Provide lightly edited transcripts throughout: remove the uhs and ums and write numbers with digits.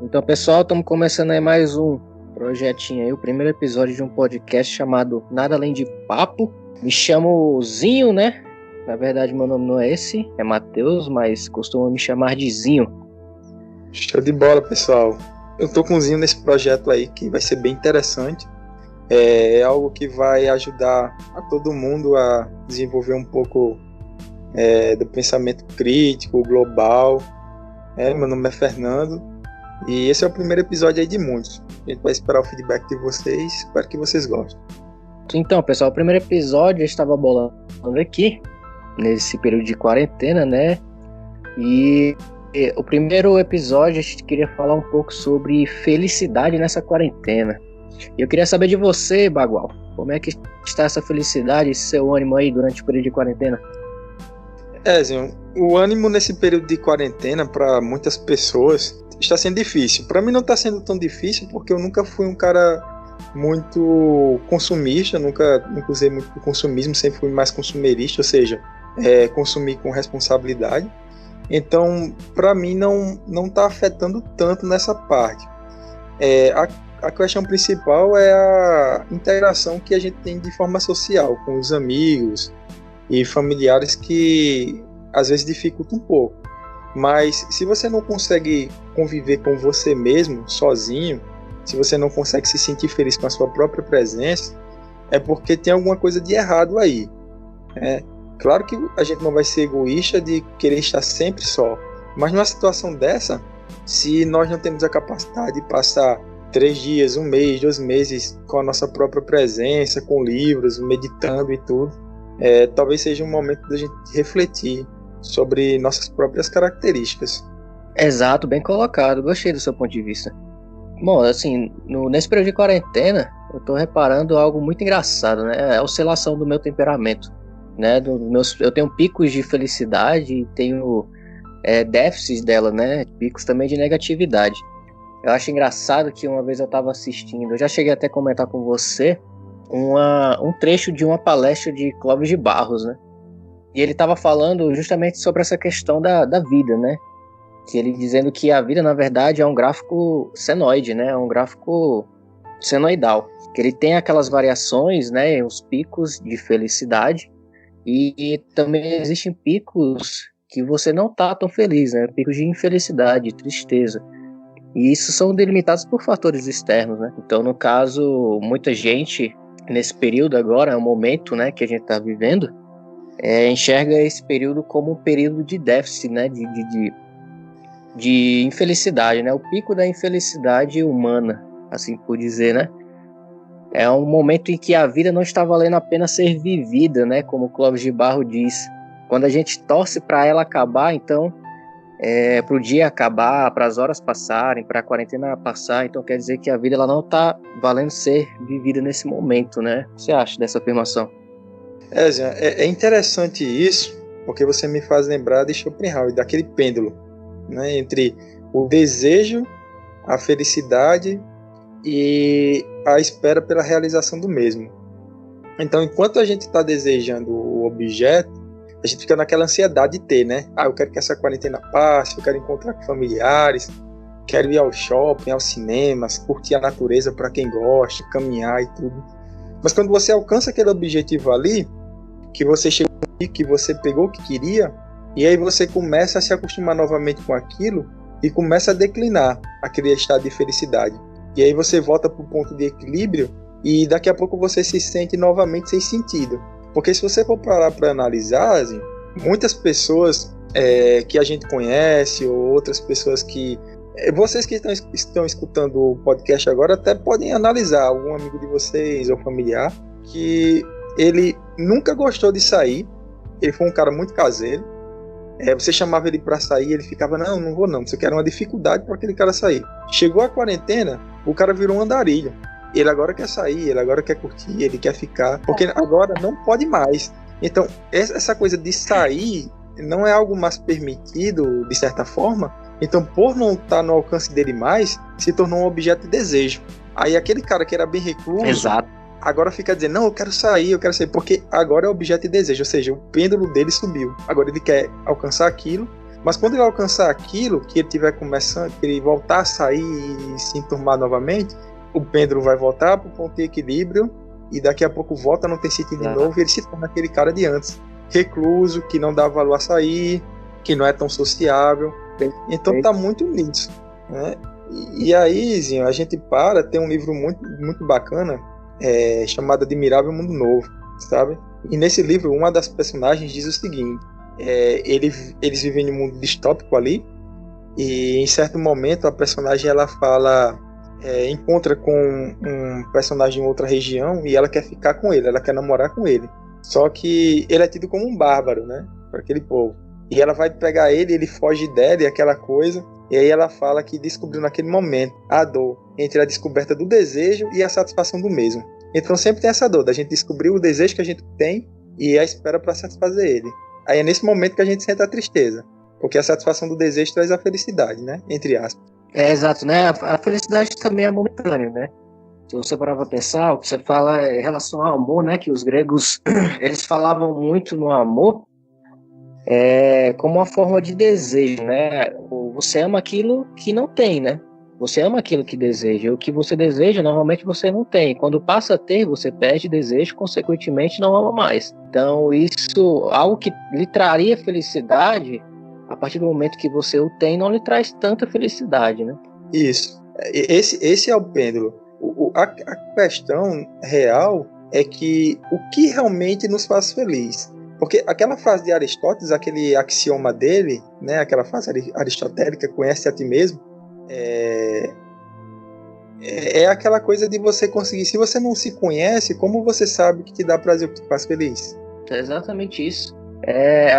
Então, pessoal, estamos começando aí mais um projetinho aí, o primeiro episódio de um podcast chamado Nada Além de Papo. Me chamo Zinho, né? Na verdade, meu nome não é esse, é Matheus, mas costumam me chamar de Zinho. Show de bola, pessoal. Eu tô com o Zinho nesse projeto aí que vai ser bem interessante. É algo que vai ajudar a todo mundo a desenvolver um pouco do pensamento crítico, global. Meu nome é Fernando e esse é o primeiro episódio aí de muitos. A gente vai esperar o feedback de vocês, espero que vocês gostem. Então, pessoal, o primeiro episódio eu estava bolando aqui, nesse período de quarentena, né? E o primeiro episódio a gente queria falar um pouco sobre felicidade nessa quarentena. E eu queria saber de você, Bagual, como é que está essa felicidade, esse seu ânimo aí durante o período de quarentena? Zinho, o ânimo nesse período de quarentena para muitas pessoas está sendo difícil. Para mim não está sendo tão difícil porque eu nunca fui um cara muito consumista, nunca usei muito do consumismo, sempre fui mais consumerista, ou seja, consumir com responsabilidade. Então, para mim não está afetando tanto nessa parte. A questão principal é a integração que a gente tem de forma social com os amigos e familiares, que às vezes dificulta um pouco. Mas se você não consegue conviver com você mesmo, sozinho, se você não consegue se sentir feliz com a sua própria presença, é porque tem alguma coisa de errado aí. Claro que a gente não vai ser egoísta de querer estar sempre só, mas numa situação dessa, se nós não temos a capacidade de passar 3 dias, 1 mês, 2 meses com a nossa própria presença, com livros, meditando e tudo, talvez seja um momento da gente refletir sobre nossas próprias características. Exato, bem colocado, gostei do seu ponto de vista. Bom, assim, nesse período de quarentena, eu tô reparando algo muito engraçado, né? A oscilação do meu temperamento, né? Eu tenho picos de felicidade e tenho déficits dela, né? Picos também de negatividade. Eu acho engraçado que uma vez eu estava assistindo, eu já cheguei até a comentar com você, um trecho de uma palestra de Clóvis de Barros, né? E ele estava falando justamente sobre essa questão da vida, né? Que ele dizendo que a vida, na verdade, é um gráfico senoide, né? É um gráfico senoidal. Que ele tem aquelas variações, né? Os picos de felicidade. E também existem picos que você não tá tão feliz, né? Picos de infelicidade, de tristeza. E isso são delimitados por fatores externos, né? Então, no caso, muita gente, nesse período agora, é um momento, né, que a gente está vivendo, enxerga esse período como um período de déficit, né? De infelicidade, né? O pico da infelicidade humana, assim por dizer, né? É um momento em que a vida não está valendo a pena ser vivida, né? Como Clóvis de Barros diz. Quando a gente torce para ela acabar, então, para o dia acabar, para as horas passarem, para a quarentena passar, então quer dizer que a vida ela não está valendo ser vivida nesse momento, né? O que você acha dessa afirmação? É interessante isso, porque você me faz lembrar de Schopenhauer, daquele pêndulo, né, entre o desejo, a felicidade e a espera pela realização do mesmo. Então, enquanto a gente está desejando o objeto, a gente fica naquela ansiedade de ter, né? Eu quero que essa quarentena passe, eu quero encontrar com familiares, quero ir ao shopping, aos cinemas, curtir a natureza para quem gosta, caminhar e tudo. Mas quando você alcança aquele objetivo ali, que você chegou ali, que você pegou o que queria, e aí você começa a se acostumar novamente com aquilo e começa a declinar aquele estado de felicidade. E aí você volta para o ponto de equilíbrio e daqui a pouco você se sente novamente sem sentido. Porque se você for parar para analisar, assim, muitas pessoas que a gente conhece ou outras pessoas que... Vocês que estão escutando o podcast agora até podem analisar algum amigo de vocês ou familiar que ele nunca gostou de sair, ele foi um cara muito caseiro. Você chamava ele para sair, ele ficava, não vou não, isso aqui era uma dificuldade para aquele cara sair. Chegou a quarentena, o cara virou um andarilho. Ele agora quer sair, ele agora quer curtir, ele quer ficar, porque agora não pode mais. Então, essa coisa de sair não é algo mais permitido, de certa forma. Então, por não estar no alcance dele mais, se tornou um objeto de desejo. Aí aquele cara que era bem recluso, Exato. agora fica dizendo, não, eu quero sair, porque agora é objeto de desejo, ou seja, o pêndulo dele subiu. Agora ele quer alcançar aquilo, Mas quando ele alcançar aquilo, que ele tiver começando, que ele voltar a sair e se enturmar novamente, o pêndulo vai voltar para o ponto de equilíbrio e daqui a pouco volta a não ter sentido de novo e ele se torna aquele cara de antes. Recluso, que não dá valor a sair, que não é tão sociável. Então tá muito nisso, né? E aí, Zinho, a gente tem um livro muito, muito bacana, chamado Admirável Mundo Novo, sabe? E nesse livro, uma das personagens diz o seguinte, eles vivem em um mundo distópico ali, e em certo momento a personagem ela fala, encontra com um personagem em outra região e ela quer ficar com ele, ela quer namorar com ele. Só que ele é tido como um bárbaro, né? Para aquele povo. E ela vai pegar ele foge dela e aquela coisa. E aí ela fala que descobriu naquele momento a dor entre a descoberta do desejo e a satisfação do mesmo. Então sempre tem essa dor da gente descobrir o desejo que a gente tem e a espera para satisfazer ele. Aí é nesse momento que a gente sente a tristeza. Porque a satisfação do desejo traz a felicidade, né? Entre aspas. Exato, né? A felicidade também é momentânea, né? Se você parar para pensar, o que você fala em relação ao amor, né? Que os gregos, eles falavam muito no amor como uma forma de desejo, né? Você ama aquilo que não tem, né? Você ama aquilo que deseja. O que você deseja, normalmente você não tem. Quando passa a ter, você perde desejo, consequentemente não ama mais. Então, isso, algo que lhe traria felicidade, a partir do momento que você o tem, não lhe traz tanta felicidade, né? Isso. Esse é o pêndulo. A questão real é que o que realmente nos faz feliz. Porque aquela frase de Aristóteles, aquele axioma dele, né, aquela frase aristotélica, conhece a ti mesmo, é aquela coisa de você conseguir, se você não se conhece, como você sabe o que te dá prazer, o que te faz feliz? É exatamente isso.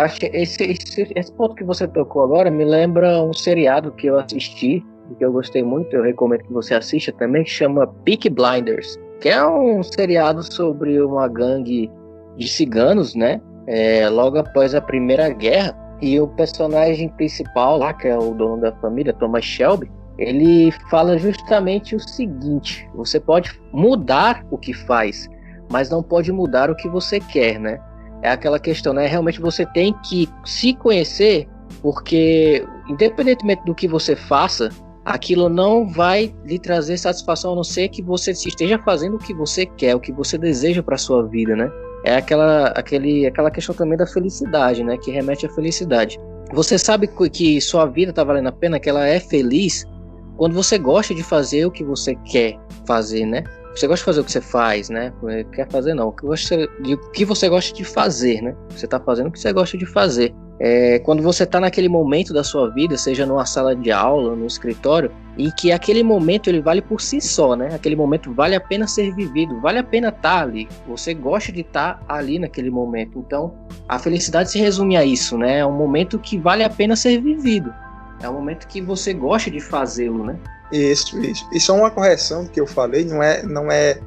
Acho que esse ponto que você tocou agora me lembra um seriado que eu assisti, que eu gostei muito, eu recomendo que você assista também, que chama Peaky Blinders, que é um seriado sobre uma gangue de ciganos, né? Logo após a Primeira Guerra, e o personagem principal lá, que é o dono da família, Thomas Shelby, ele fala justamente o seguinte: você pode mudar o que faz, mas não pode mudar o que você quer, né? É aquela questão, né? Realmente você tem que se conhecer, porque independentemente do que você faça, aquilo não vai lhe trazer satisfação, a não ser que você esteja fazendo o que você quer, o que você deseja para sua vida, né? É aquela questão também da felicidade, né? Que remete à felicidade. Você sabe que sua vida está valendo a pena, que ela é feliz quando você gosta de fazer o que você quer fazer, né? Você gosta de fazer o que você faz, né? Quer fazer não, o que você gosta de fazer, né? Você está fazendo o que você gosta de fazer. Quando você está naquele momento da sua vida, seja numa sala de aula, no escritório, e que aquele momento ele vale por si só, né? Aquele momento vale a pena ser vivido, vale a pena estar ali. Você gosta de estar ali naquele momento. Então, a felicidade se resume a isso, né? É um momento que vale a pena ser vivido. É um momento que você gosta de fazê-lo, né? Isso. E só uma correção que eu falei, não é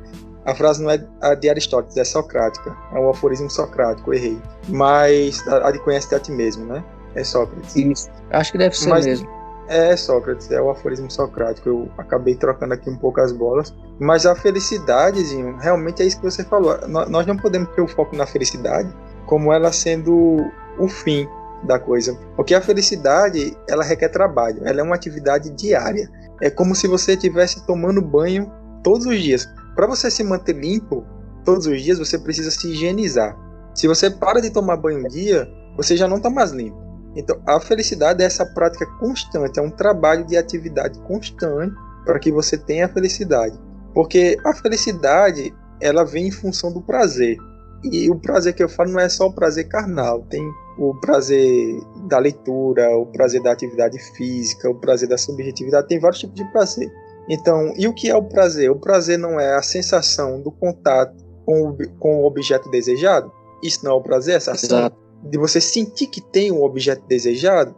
a frase não é a de Aristóteles, é socrática. É um aforismo socrático, eu errei. Mas a de conhece a ti mesmo, né? É Sócrates. Isso. Acho que deve ser mesmo. É Sócrates, é o aforismo socrático. Eu acabei trocando aqui um pouco as bolas. Mas a felicidade, Zinho, realmente é isso que você falou. Nós não podemos ter o foco na felicidade como ela sendo o fim da coisa. Porque a felicidade, ela requer trabalho. Ela é uma atividade diária. É como se você estivesse tomando banho todos os dias. Para você se manter limpo todos os dias, você precisa se higienizar. Se você para de tomar banho um dia, você já não está mais limpo. Então, a felicidade é essa prática constante, é um trabalho de atividade constante para que você tenha a felicidade. Porque a felicidade, ela vem em função do prazer. E o prazer que eu falo não é só o prazer carnal, tem o prazer da leitura, o prazer da atividade física, o prazer da subjetividade, tem vários tipos de prazer. Então, e o que é o prazer? O prazer não é a sensação do contato com o objeto desejado? Isso não é o prazer, essa ação de você sentir que tem um objeto desejado?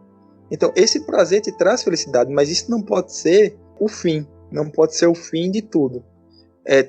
Então, esse prazer te traz felicidade, mas isso não pode ser o fim, não pode ser o fim de tudo.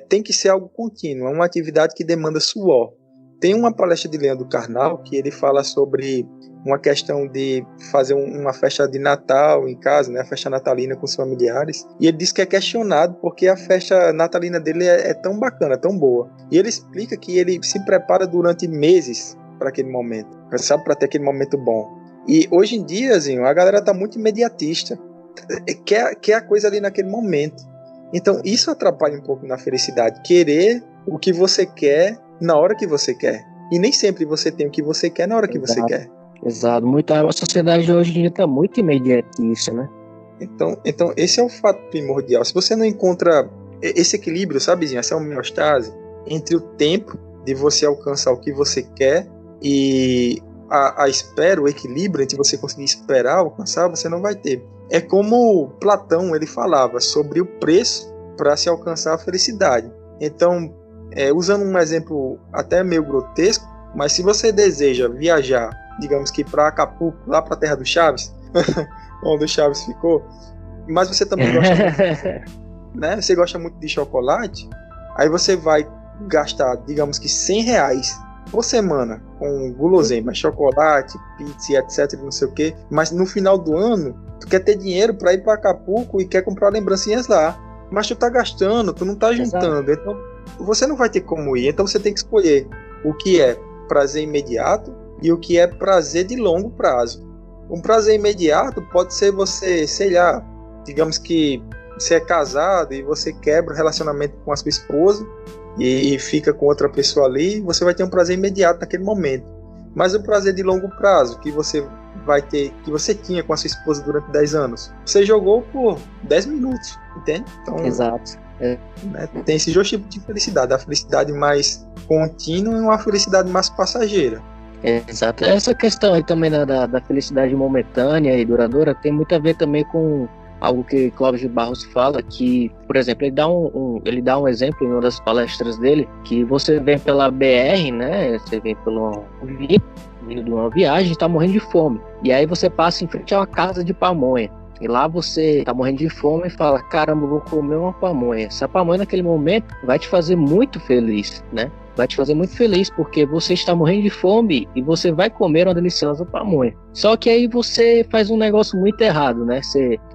Tem que ser algo contínuo, é uma atividade que demanda suor. Tem uma palestra de Leandro Carnal que ele fala sobre uma questão de fazer uma festa de Natal em casa, né, a festa natalina com os familiares, e ele diz que é questionado porque a festa natalina dele é tão bacana, tão boa. E ele explica que ele se prepara durante meses para aquele momento, sabe, para ter aquele momento bom. E hoje em dia, Zinho, a galera tá muito imediatista. Quer a coisa ali naquele momento. Então, isso atrapalha um pouco na felicidade. Querer o que você quer na hora que você quer. E nem sempre você tem o que você quer na hora que você quer. Exato. A sociedade hoje em dia tá muito imediatista, né? Então, esse é o fato primordial. Se você não encontra esse equilíbrio, sabe, Zinho, essa homeostase entre o tempo de você alcançar o que você quer e a espera, o equilíbrio entre você conseguir esperar alcançar, você não vai ter. É como Platão ele falava sobre o preço para se alcançar a felicidade. Então, usando um exemplo até meio grotesco, mas se você deseja viajar, digamos que para Acapulco, lá para a terra do Chaves, onde o Chaves ficou, mas você também gosta muito, né? Você gosta muito de chocolate, aí você vai gastar, digamos que R$100 por semana com guloseima, chocolate, pizza, etc, não sei o que, mas no final do ano tu quer ter dinheiro para ir para Acapulco e quer comprar lembrancinhas lá, mas tu tá gastando, tu não tá juntando. Exato. Então você não vai ter como ir, então você tem que escolher o que é prazer imediato e o que é prazer de longo prazo. Um prazer imediato pode ser você, sei lá, digamos que você é casado e você quebra o relacionamento com a sua esposa e fica com outra pessoa ali, você vai ter um prazer imediato naquele momento. Mas o prazer de longo prazo que você vai ter, que você tinha com a sua esposa durante 10 anos, você jogou por 10 minutos, entende? Então, exato. Né, tem esses dois tipos de felicidade, a felicidade mais contínua e uma felicidade mais passageira. Exato. Essa questão aí também da felicidade momentânea e duradoura tem muito a ver também com algo que Clóvis de Barros fala, que, por exemplo, ele dá um exemplo em uma das palestras dele, que você vem pela BR, né, você vem vindo de uma viagem e está morrendo de fome, e aí você passa em frente a uma casa de pamonha, e lá você está morrendo de fome e fala, caramba, eu vou comer uma pamonha. Essa pamonha naquele momento vai te fazer muito feliz, né? Vai te fazer muito feliz porque você está morrendo de fome e você vai comer uma deliciosa pamonha. Só que aí você faz um negócio muito errado, né?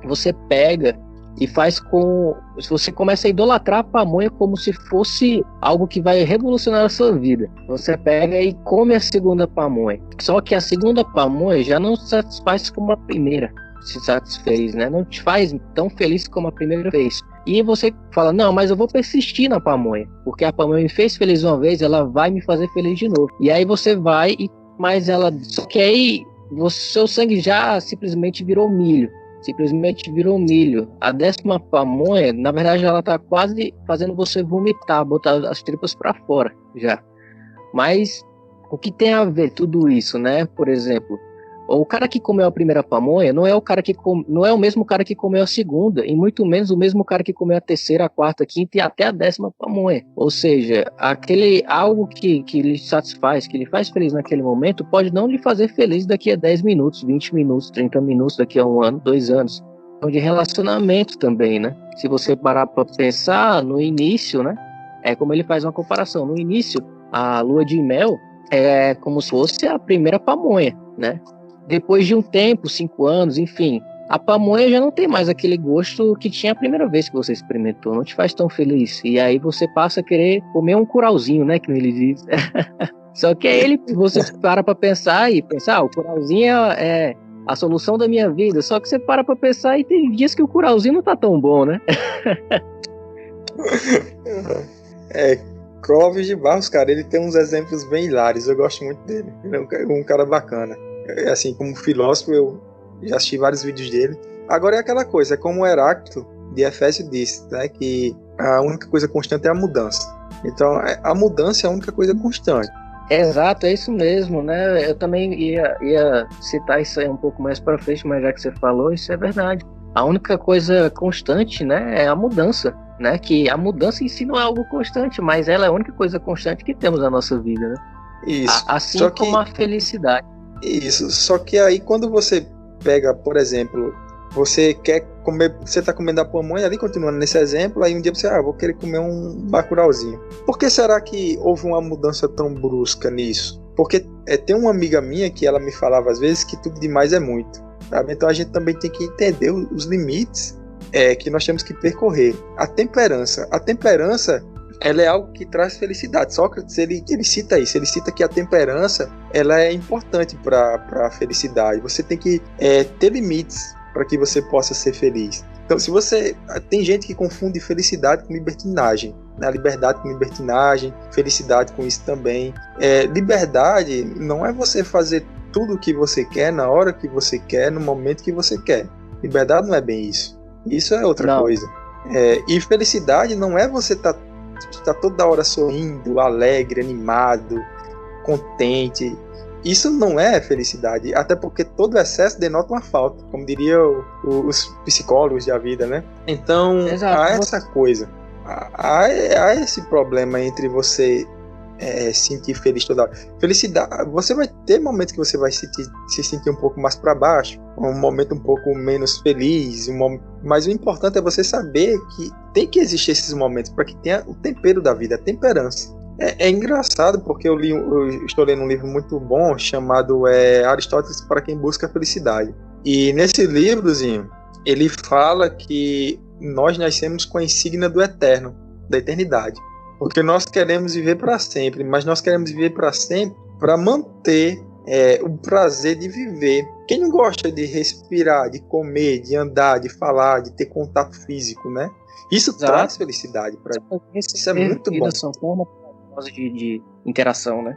Você pega e faz com... Você começa a idolatrar a pamonha como se fosse algo que vai revolucionar a sua vida. Você pega e come a segunda pamonha. Só que a segunda pamonha já não satisfaz como a primeira se satisfez, né? Não te faz tão feliz como a primeira vez. E você fala, não, mas eu vou persistir na pamonha, porque a pamonha me fez feliz uma vez, ela vai me fazer feliz de novo. E aí você vai, mas ela... Só que aí seu sangue já simplesmente virou milho. A 10ª pamonha, na verdade, ela tá quase fazendo você vomitar, botar as tripas para fora já. Mas o que tem a ver tudo isso, né? Por exemplo, o cara que comeu a primeira pamonha não é o mesmo cara que comeu a segunda, e muito menos o mesmo cara que comeu a terceira, a quarta, a quinta e até a 10ª pamonha. Ou seja, algo que lhe satisfaz, que lhe faz feliz naquele momento, pode não lhe fazer feliz daqui a 10 minutos, 20 minutos, 30 minutos, daqui a 1 ano, 2 anos. Então, de relacionamento também, né? Se você parar para pensar no início, né? É como ele faz uma comparação. No início, a lua de mel é como se fosse a primeira pamonha, né? Depois de um tempo, 5 anos, enfim, a pamonha já não tem mais aquele gosto que tinha a primeira vez que você experimentou, não te faz tão feliz. E aí você passa a querer comer um curauzinho, né, que ele diz. Só que aí você para pensar e pensar, o curauzinho é a solução da minha vida. Só que você para pensar e tem dias que o curauzinho não tá tão bom, né? Clóvis de Barros, cara, ele tem uns exemplos bem hilários, eu gosto muito dele. Ele é um cara bacana. Assim, como filósofo, eu já assisti vários vídeos dele. Agora é aquela coisa, é como o Heráclito de Efésio disse, né, que a única coisa constante é a mudança. Então, a mudança é a única coisa constante. Exato, é isso mesmo, né? Eu também ia citar isso aí um pouco mais para frente, mas já que você falou, isso é verdade. A única coisa constante, né, é a mudança, né? Que a mudança em si não é algo constante, mas ela é a única coisa constante que temos na nossa vida, né? Isso. Assim como a felicidade. Isso, só que aí quando você pega, por exemplo, você quer comer, você tá comendo a pamonha ali, continuando nesse exemplo, aí um dia você, vou querer comer um bacurauzinho. Por que será que houve uma mudança tão brusca nisso? Porque tem uma amiga minha que ela me falava às vezes que tudo demais é muito, sabe? Então a gente também tem que entender os limites que nós temos que percorrer. A temperança ela é algo que traz felicidade. Sócrates, ele cita isso, ele cita que a temperança, ela é importante para a felicidade. Você tem que ter limites para que você possa ser feliz. Então, se você... Tem gente que confunde felicidade com libertinagem, né? Liberdade com libertinagem, felicidade com isso também. Liberdade não é você fazer tudo o que você quer, na hora que você quer, no momento que você quer. Liberdade não é bem isso. Isso é outra coisa. E felicidade não é você tá toda hora sorrindo, alegre, animado, contente. Isso não é felicidade, até porque todo excesso denota uma falta, como diriam os psicólogos da vida, né? Então, Exato. há essa coisa. Há esse problema entre você sentir feliz toda hora. Felicidade, você vai ter momentos que você vai se sentir um pouco mais para baixo, um momento um pouco menos feliz, mas o importante é você saber que tem que existir esses momentos para que tenha o tempero da vida, a temperança. É engraçado porque eu estou lendo um livro muito bom chamado Aristóteles para quem busca a felicidade. E nesse livrozinho ele fala que nós nascemos com a insígnia do eterno, da eternidade. Porque nós queremos viver para sempre, mas nós queremos viver para sempre para manter o prazer de viver. Quem não gosta de respirar, de comer, de andar, de falar, de ter contato físico, né? Isso traz felicidade para gente. Isso é muito bom. São formas de interação, né?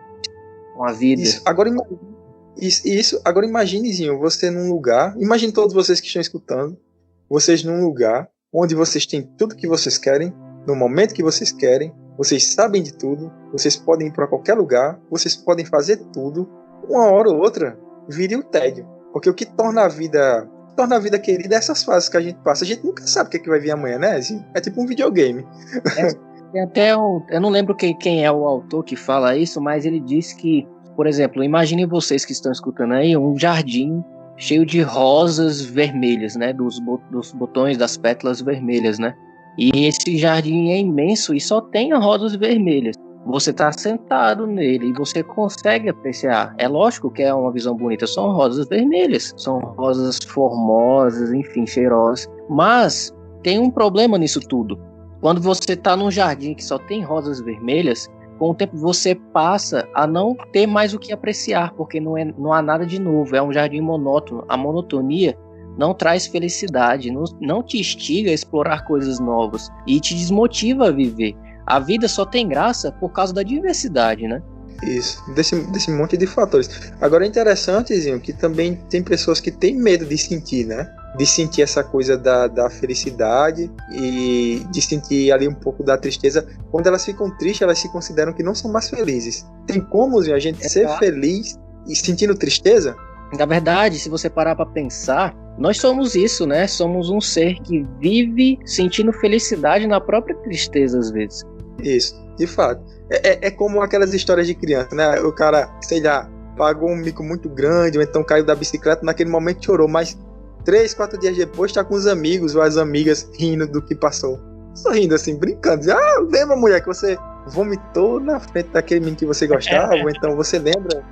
Com a vida. Agora imaginezinho, você num lugar, imagine todos vocês que estão escutando, vocês num lugar onde vocês têm tudo que vocês querem, no momento que vocês querem, vocês sabem de tudo, vocês podem ir para qualquer lugar, vocês podem fazer tudo, uma hora ou outra vire o tédio. Porque o que torna a vida querida é essas fases que a gente passa. A gente nunca sabe o que vai vir amanhã, né? Assim, é tipo um videogame. Tem até eu não lembro quem é o autor que fala isso, mas ele diz que, por exemplo, imaginem vocês que estão escutando aí um jardim cheio de rosas vermelhas, né? Dos botões, das pétalas vermelhas, né? E esse jardim é imenso e só tem rosas vermelhas. Você está sentado nele e você consegue apreciar. É lógico que é uma visão bonita. São rosas vermelhas, são rosas formosas, enfim, cheirosas. Mas tem um problema nisso tudo. Quando você está num jardim que só tem rosas vermelhas, com o tempo você passa a não ter mais o que apreciar, porque não há nada de novo. É um jardim monótono. A monotonia não traz felicidade, não te instiga a explorar coisas novas e te desmotiva a viver. A vida só tem graça por causa da diversidade, né? Isso, desse monte de fatores. Agora é interessante, Zinho, que também tem pessoas que têm medo de sentir, né? De sentir essa coisa da felicidade e de sentir ali um pouco da tristeza. Quando elas ficam tristes, elas se consideram que não são mais felizes. Tem como, Zinho, a gente ser feliz e sentindo tristeza? Na verdade, se você parar para pensar, nós somos isso, né? Somos um ser que vive sentindo felicidade na própria tristeza, às vezes. Isso, de fato. É como aquelas histórias de criança, né? O cara, sei lá, pagou um mico muito grande, ou então caiu da bicicleta, naquele momento chorou, mas 3, 4 dias depois tá com os amigos ou as amigas rindo do que passou. Sorrindo assim, brincando. Lembra, mulher, que você vomitou na frente daquele menino que você gostava? Ou então você lembra...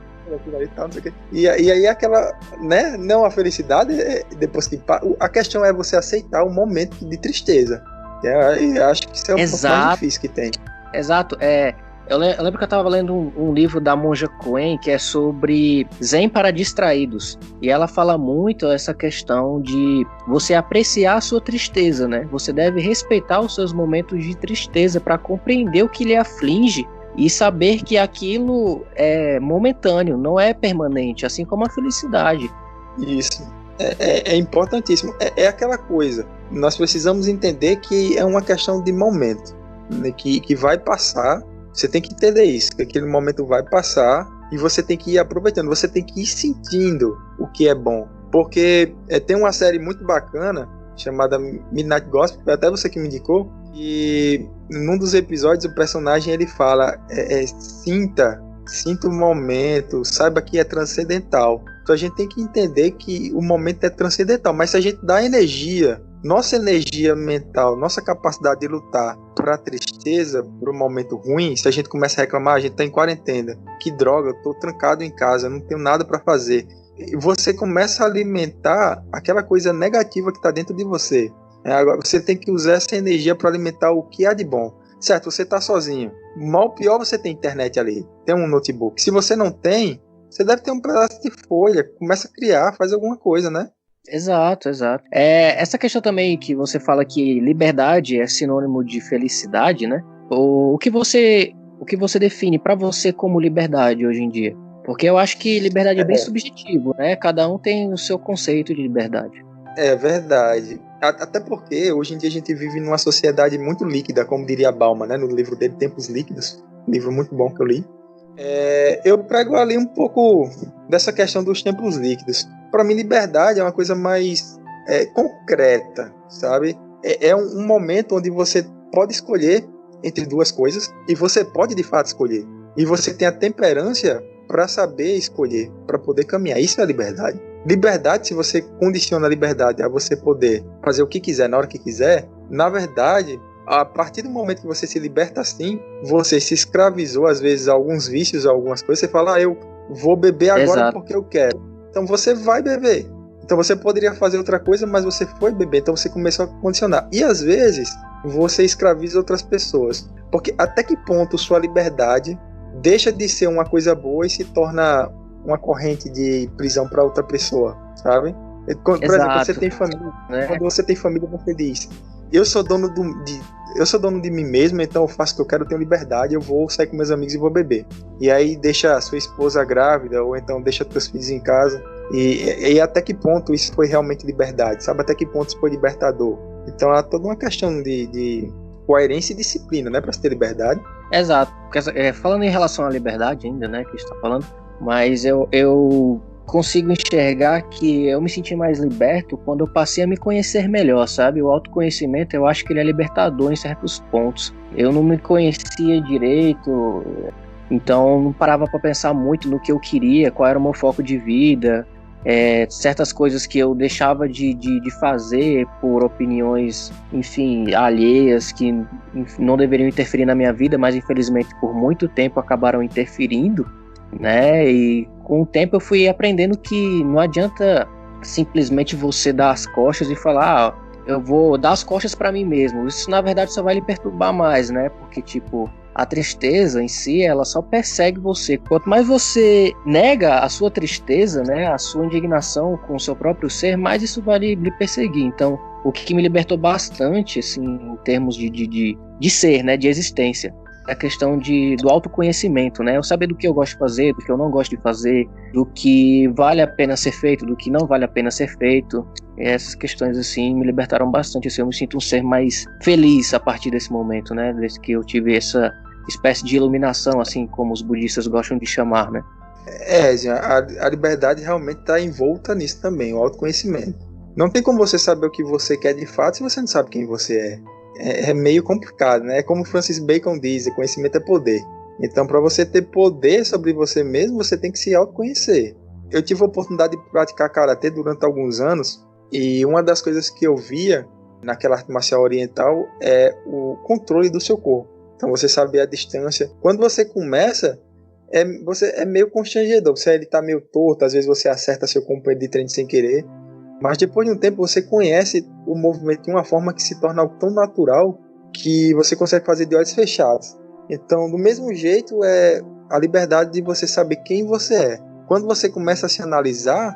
E aí aquela, né, não a felicidade depois que a questão é você aceitar o momento de tristeza. E acho que isso é o ponto mais difícil que tem. Exato, eu lembro que eu estava lendo um livro da Monja Coen que é sobre Zen para distraídos, e ela fala muito essa questão de você apreciar a sua tristeza, né? Você deve respeitar os seus momentos de tristeza para compreender o que lhe aflige e saber que aquilo é momentâneo, não é permanente, assim como a felicidade. Isso, é importantíssimo. É aquela coisa, nós precisamos entender que é uma questão de momento, né, que vai passar. Você tem que entender isso, que aquele momento vai passar e você tem que ir aproveitando, você tem que ir sentindo o que é bom. Porque tem uma série muito bacana chamada Midnight Gospel, foi até você que me indicou, e num dos episódios o personagem ele fala sinta o momento, saiba que é transcendental. Então a gente tem que entender que o momento é transcendental, mas se a gente dá energia, nossa energia mental, nossa capacidade de lutar para a tristeza, para o momento ruim, se a gente começa a reclamar, a gente está em quarentena, que droga, eu estou trancado em casa, não tenho nada para fazer, você começa a alimentar aquela coisa negativa que está dentro de você. Agora você tem que usar essa energia para alimentar o que há de bom. certo, você tá sozinho. Mal pior você tem internet ali, tem um notebook. Se você não tem, você deve ter um pedaço de folha, começa a criar, faz alguma coisa, né? Exato, exato. Essa questão também que você fala que liberdade é sinônimo de felicidade, né? O que você define pra você como liberdade hoje em dia? Porque eu acho que liberdade é bem subjetivo, né? Cada um tem o seu conceito de liberdade. É verdade. Até porque hoje em dia a gente vive numa sociedade muito líquida, como diria Bauman, né? No livro dele, Tempos Líquidos, um livro muito bom que eu li. Eu prego ali um pouco dessa questão dos tempos líquidos. Para mim, liberdade é uma coisa mais concreta, sabe? É um momento onde você pode escolher entre duas coisas e você pode de fato escolher. E você tem a temperância para saber escolher, para poder caminhar. Isso é liberdade. Liberdade, se você condiciona a liberdade a você poder fazer o que quiser na hora que quiser, na verdade, a partir do momento que você se liberta assim, você se escravizou às vezes a alguns vícios, a algumas coisas. Você fala, eu vou beber agora. Exato. Porque eu quero. Então você vai beber. Então você poderia fazer outra coisa, mas você foi beber. Então você começou a condicionar. E às vezes você escraviza outras pessoas. Porque até que ponto sua liberdade deixa de ser uma coisa boa e se torna uma corrente de prisão para outra pessoa, sabe? Por exemplo, você tem família. Quando você tem família, você diz, eu sou dono de mim mesmo, então eu faço o que eu quero, eu tenho liberdade, eu vou sair com meus amigos e vou beber. E aí deixa a sua esposa grávida, ou então deixa teus filhos em casa. E até que ponto isso foi realmente liberdade, sabe? Até que ponto isso foi libertador. Então há toda uma questão de coerência e disciplina, né? Para se ter liberdade. Exato. Falando em relação à liberdade ainda, né? Que a gente tá falando, mas eu consigo enxergar que eu me senti mais liberto quando eu passei a me conhecer melhor, sabe? O autoconhecimento, eu acho que ele é libertador em certos pontos. Eu não me conhecia direito, então não parava para pensar muito no que eu queria, qual era o meu foco de vida, certas coisas que eu deixava de fazer por opiniões, enfim, alheias, que não deveriam interferir na minha vida, mas infelizmente por muito tempo acabaram interferindo, né? E com o tempo eu fui aprendendo que não adianta simplesmente você dar as costas e falar, eu vou dar as costas para mim mesmo. Isso na verdade só vai lhe perturbar mais, né? Porque tipo, a tristeza em si, ela só persegue você. Quanto mais você nega a sua tristeza, né, a sua indignação com o seu próprio ser, mais isso vai lhe perseguir. Então, o que me libertou bastante, assim, em termos de ser, né, de existência, a questão do autoconhecimento, né? Eu saber do que eu gosto de fazer, do que eu não gosto de fazer, do que vale a pena ser feito, do que não vale a pena ser feito. E essas questões, assim, me libertaram bastante. Assim, eu me sinto um ser mais feliz a partir desse momento, né? Desde que eu tive essa espécie de iluminação, assim como os budistas gostam de chamar, né? A liberdade realmente está envolta nisso também, o autoconhecimento. Não tem como você saber o que você quer de fato se você não sabe quem você é. É meio complicado, né? É como Francis Bacon diz, conhecimento é poder. Então, para você ter poder sobre você mesmo, você tem que se autoconhecer. Eu tive a oportunidade de praticar karatê durante alguns anos, e uma das coisas que eu via naquela arte marcial oriental é o controle do seu corpo. Então, você saber a distância. Quando você começa, você é meio constrangedor. Ele está meio torto, às vezes você acerta seu companheiro de treino sem querer. Mas depois de um tempo você conhece o movimento de uma forma que se torna algo tão natural que você consegue fazer de olhos fechados. Então, do mesmo jeito, é a liberdade de você saber quem você é. Quando você começa a se analisar,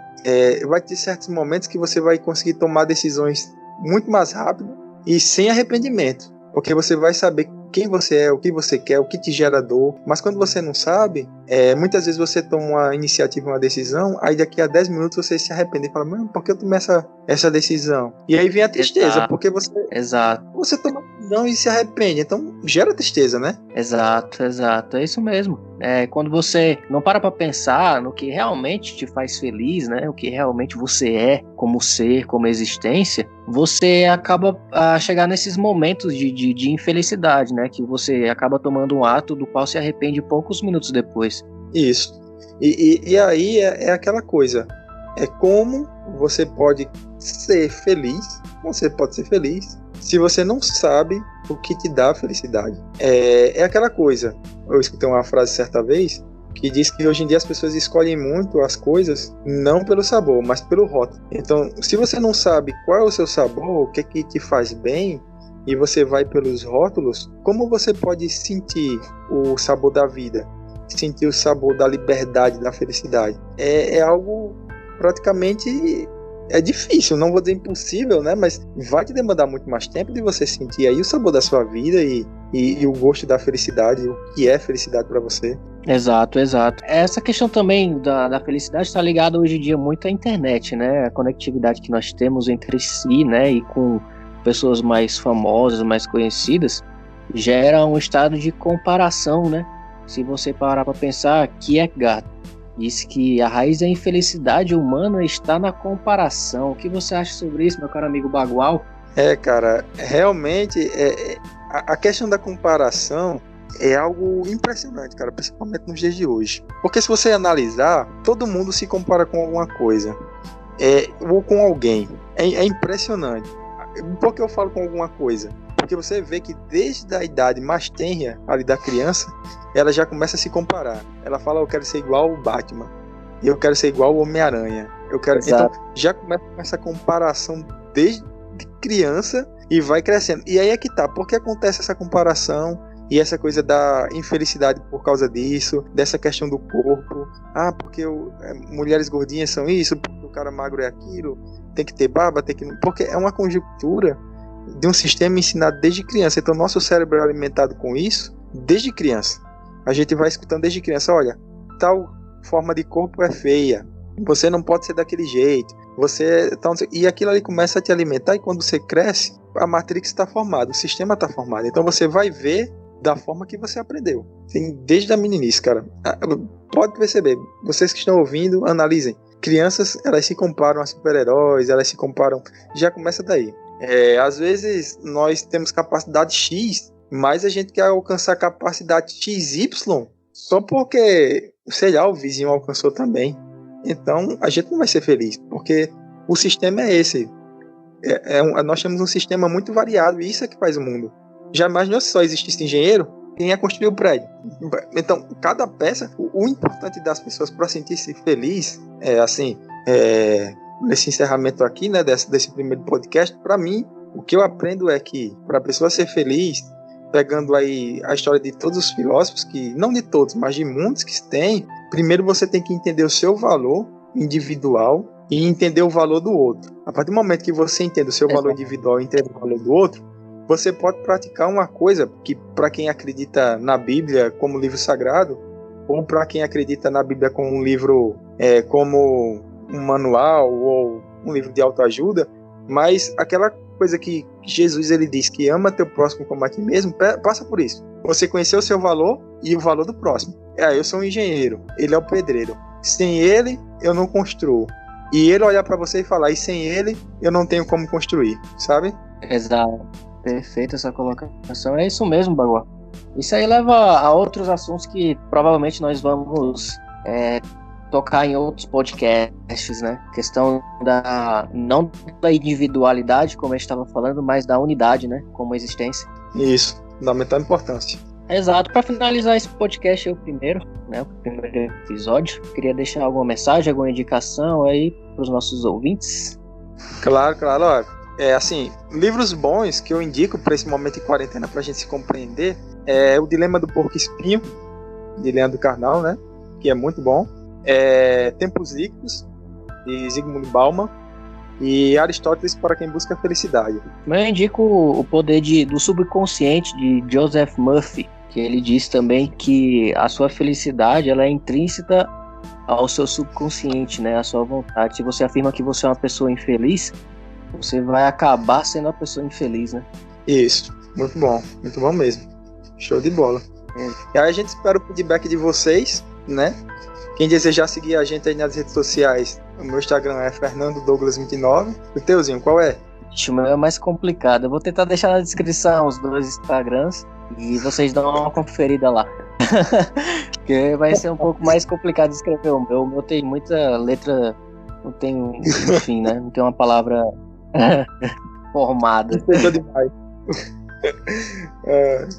vai ter certos momentos que você vai conseguir tomar decisões muito mais rápido e sem arrependimento. Porque você vai saber quem você é, o que você quer, o que te gera dor. Mas quando você não sabe, muitas vezes você toma uma iniciativa, uma decisão, aí daqui a 10 minutos você se arrepende e fala, mano, por que eu tomei essa decisão? E aí vem a tristeza, porque você toma uma decisão e se arrepende. Então gera tristeza, né? Exato, é isso mesmo. Quando você não para pensar no que realmente te faz feliz, né? O que realmente você é como ser, como existência, você acaba a chegar nesses momentos de infelicidade, né? Que você acaba tomando um ato do qual se arrepende poucos minutos depois. Isso. E aí é aquela coisa. É como você pode ser feliz. Você pode ser feliz se você não sabe o que te dá felicidade. É aquela coisa. Eu escutei uma frase certa vez que diz que hoje em dia as pessoas escolhem muito as coisas não pelo sabor, mas pelo rótulo. Então, se você não sabe qual é o seu sabor, o que é que te faz bem, e você vai pelos rótulos, como você pode sentir o sabor da vida? Sentir o sabor da liberdade, da felicidade? É algo praticamente... É difícil, não vou dizer impossível, né? Mas vai te demandar muito mais tempo de você sentir aí o sabor da sua vida e o gosto da felicidade, o que é felicidade para você. Exato. Essa questão também da felicidade está ligada hoje em dia muito à internet, né? A conectividade que nós temos entre si, né? E com pessoas mais famosas, mais conhecidas, gera um estado de comparação, né? Se você parar para pensar, Kierkegaard diz que a raiz da infelicidade humana está na comparação. O que você acha sobre isso, meu caro amigo Bagual? Cara, realmente a questão da comparação é algo impressionante, cara, principalmente nos dias de hoje. Porque se você analisar, todo mundo se compara com alguma coisa, ou com alguém. É impressionante. Por que eu falo com alguma coisa? Porque você vê que desde a idade mais tenra ali da criança, ela já começa a se comparar. Ela fala, eu quero ser igual o Batman, eu quero ser igual o Homem-Aranha. Então já começa com essa comparação desde criança e vai crescendo. E aí é que tá, por que acontece essa comparação e essa coisa da infelicidade por causa disso, dessa questão do corpo? Porque mulheres gordinhas são isso, porque o cara magro é aquilo, tem que ter barba, porque é uma conjuntura de um sistema ensinado desde criança. Então nosso cérebro é alimentado com isso desde criança. A gente vai escutando desde criança, olha, tal forma de corpo é feia, você não pode ser daquele jeito, e aquilo ali começa a te alimentar, e quando você cresce, a matrix está formada, o sistema está formado, então você vai ver da forma que você aprendeu. Desde a meninice, cara. Pode perceber, vocês que estão ouvindo, analisem. Crianças, elas se comparam a super-heróis, elas se comparam, já começa daí. Às vezes nós temos capacidade X, mas a gente quer alcançar capacidade XY só porque, sei lá, o vizinho alcançou também. Então a gente não vai ser feliz, porque o sistema é esse. Nós temos um sistema muito variado, e isso é que faz o mundo. Já imaginou se só existisse engenheiro? Quem ia construir o prédio? Então, cada peça, o importante das pessoas para sentir-se feliz, nesse encerramento aqui, né, desse primeiro podcast, para mim, o que eu aprendo é que, para a pessoa ser feliz, pegando aí a história de todos os filósofos, que não de todos, mas de muitos que tem, primeiro você tem que entender o seu valor individual e entender o valor do outro. A partir do momento que você entende o seu valor individual e entende o valor do outro, você pode praticar uma coisa que, para quem acredita na Bíblia como livro sagrado, ou para quem acredita na Bíblia como um livro, como um manual ou um livro de autoajuda, mas aquela coisa que Jesus ele diz que ama teu próximo como a ti mesmo, passa por isso. Você conhecer o seu valor e o valor do próximo. Eu sou um engenheiro, ele é o pedreiro. Sem ele, eu não construo. E ele olhar para você e falar, e sem ele, eu não tenho como construir, sabe? Exato. Perfeita essa colocação. É isso mesmo, Bagual. Isso aí leva a outros assuntos que provavelmente nós vamos tocar em outros podcasts, né? Questão não da individualidade, como a gente estava falando, mas da unidade, né? Como existência. Isso, fundamental importância. Exato. Para finalizar esse podcast, o primeiro episódio, queria deixar alguma mensagem, alguma indicação aí para os nossos ouvintes. Claro. Olha, livros bons que eu indico para esse momento de quarentena, para a gente se compreender, é O Dilema do Porco Espinho, de Leandro Carnal, né? Que é muito bom. Tempos Líquidos, de Zygmunt Bauman, e Aristóteles para quem busca a felicidade. Eu indico O Poder do Subconsciente, de Joseph Murphy, que ele diz também que a sua felicidade ela é intrínseca ao seu subconsciente, né? À sua vontade. Se você afirma que você é uma pessoa infeliz, você vai acabar sendo uma pessoa infeliz, né? Isso, muito bom mesmo. Show de bola. E aí a gente espera o feedback de vocês, né? Quem desejar seguir a gente aí nas redes sociais, o meu Instagram é FernandoDouglas29. O teuzinho, qual é? O meu é mais complicado. Eu vou tentar deixar na descrição os dois Instagrams e vocês dão uma conferida lá. Porque vai ser um pouco mais complicado de escrever o meu. O meu tem muita letra, não tem, enfim, né? Não tem uma palavra formada. Não demais.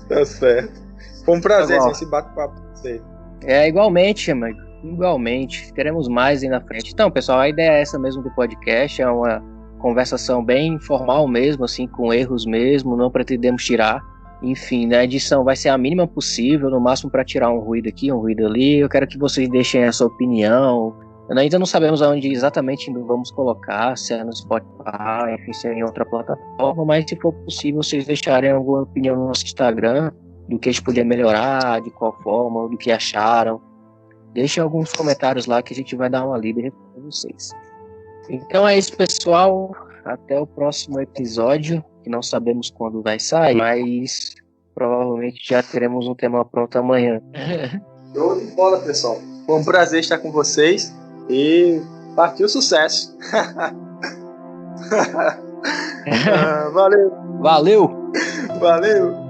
Tá certo. Foi um prazer esse bate-papo com você. Igualmente, amigo. Igualmente. Teremos mais aí na frente. Então, pessoal, a ideia é essa mesmo do podcast. É uma conversação bem informal mesmo, assim, com erros mesmo, não pretendemos tirar. Enfim, né, a edição vai ser a mínima possível, no máximo para tirar um ruído aqui, um ruído ali. Eu quero que vocês deixem a sua opinião. Ainda não sabemos aonde exatamente vamos colocar, se é no Spotify, enfim, se é em outra plataforma, mas se for possível, vocês deixarem alguma opinião no nosso Instagram, do que a gente podia melhorar, de qual forma, do que acharam. Deixem alguns comentários lá que a gente vai dar uma lida para vocês. Então é isso, pessoal. Até o próximo episódio, que não sabemos quando vai sair, mas provavelmente já teremos um tema pronto amanhã. Show de bola, pessoal. Foi um prazer estar com vocês e partiu sucesso. Valeu. Valeu! Valeu!